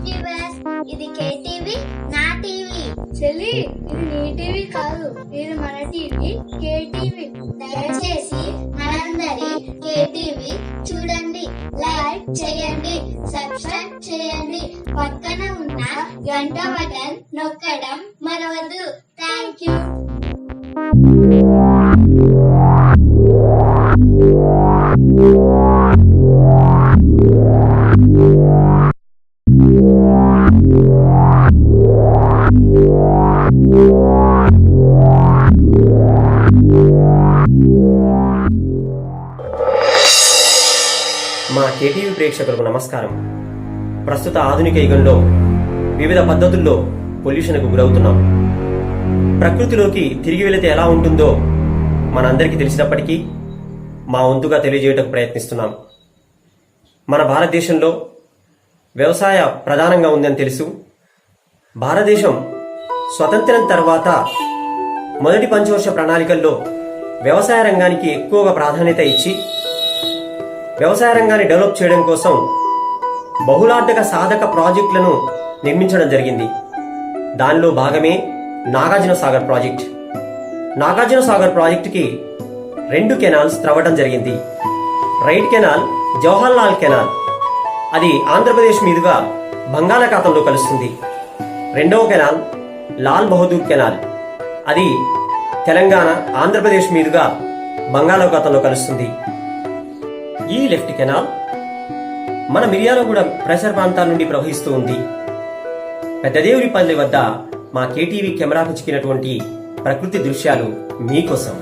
Viewers, ఇది KTV నా TV. చెల్లి, ఇది నీ టీవీ కాదు, ఇది మన టీవీ కేటీవీ. దయచేసి మనందరి కేటీవీ చూడండి, లైక్ చేయండి, సబ్స్క్రైబ్ చేయండి, పక్కన ఉన్న గంట బటన్ నొక్కడం మరవద్దు. Thank you. మా కేటీవీ ప్రేక్షకులకు నమస్కారం. ప్రస్తుత ఆధునిక యుగంలో వివిధ పద్ధతుల్లో పొల్యూషన్కు గురవుతున్నాం. ప్రకృతిలోకి తిరిగి వెళితే ఎలా ఉంటుందో మనందరికీ తెలిసినప్పటికీ మా వంతుగా తెలియజేయటకు ప్రయత్నిస్తున్నాం. మన భారతదేశంలో వ్యవసాయ ప్రధానంగా ఉందని తెలుసు. భారతదేశం స్వతంత్రం తర్వాత మొదటి పంచవర్ష ప్రణాళికల్లో వ్యవసాయ రంగానికి ఎక్కువగా ప్రాధాన్యత ఇచ్చి వ్యవసాయ రంగాన్ని డెవలప్ చేయడం కోసం బహుళార్థక సాధక ప్రాజెక్టులను నిర్మించడం జరిగింది. దానిలో భాగమే నాగార్జున సాగర్ ప్రాజెక్ట్. నాగార్జున సాగర్ ప్రాజెక్టుకి 2 కెనాల్స్ త్రవ్వడం జరిగింది. Right canal Jawahar Lal canal, అది ఆంధ్రప్రదేశ్ మీదుగా బంగాళాఖాతంలో కలుస్తుంది. రెండవ కెనాల్ లాల్ బహదూర్ కెనాల్, అది తెలంగాణ ఆంధ్రప్రదేశ్ మీదుగా బంగాళాఖాతంలో కలుస్తుంది. ఈ లెఫ్ట్ కెనాల్ మన మిర్యాలగూడ పరిసర ప్రాంతాల నుండి ప్రవహిస్తూ ఉంది. పెద్దదేవుడిపల్లి వద్ద మా కేటీవీ కెమెరాకు చిక్కినటువంటి ప్రకృతి దృశ్యాలు మీకోసం.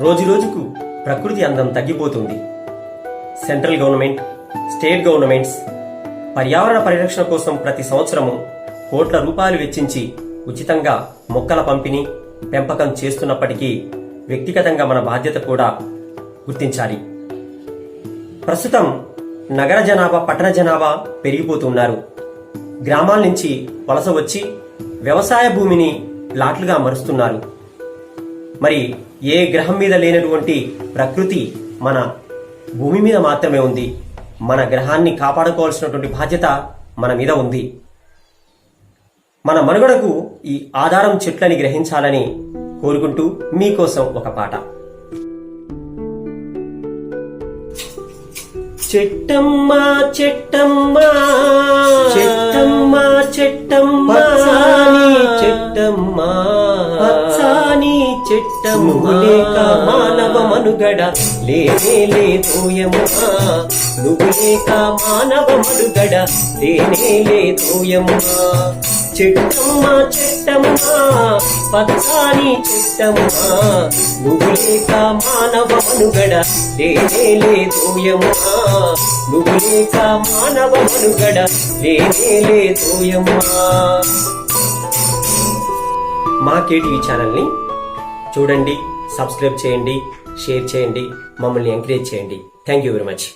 రోజు రోజుకు ప్రకృతి అందం తగ్గిపోతుంది. సెంట్రల్ గవర్నమెంట్, స్టేట్ గవర్నమెంట్స్ పర్యావరణ పరిరక్షణ కోసం ప్రతి సంవత్సరము కోట్ల రూపాయలు వెచ్చించి ఉచితంగా మొక్కల పంపిణీ, పెంపకం చేస్తున్నప్పటికీ వ్యక్తిగతంగా మన బాధ్యత కూడా గుర్తించాలి. ప్రస్తుతం నగర జనాభా పట్టణ జనాభా పెరిగిపోతున్నారు. గ్రామాల నుంచి వలస వచ్చి వ్యవసాయ భూమిని ప్లాట్లుగా మరుస్తున్నారు. మరి ఏ గ్రహం మీద లేనటువంటి ప్రకృతి మన భూమి మీద మాత్రమే ఉంది. మన గ్రహాన్ని కాపాడుకోవాల్సినటువంటి బాధ్యత మన మీద ఉంది. మన మనుగడకు ఈ ఆధారం చెట్లని గ్రహించాలని కోరుకుంటూ మీకోసం ఒక పాట. చెట్టమ్మా చెట్టమ్మా చెట్టమ్మా చెట్టమ్మా చెట్టమ్మా పచ్చాని చెట్టమ్మా లేక మానవ మనుగడ లేనే లేదోయమ్మా. నువ్వు లేక మానవ మనుగడ లేనే లేదోయమ్మా. చెట్టమ్మా చెట్టమ్మా పచ్చాని చెట్టమ్మా నువ్వు లేక మానవ మనుగడ లేనే లేదోయమ్మా. నువ్వు లేక మానవ మనుగడ లేనే లేదోయమ్మా. మా కేటీవీ ఛానల్ని చూడండి, సబ్స్క్రైబ్ చేయండి, షేర్ చేయండి, మమ్మల్ని ఎంకరేజ్ చేయండి. Thank you very much.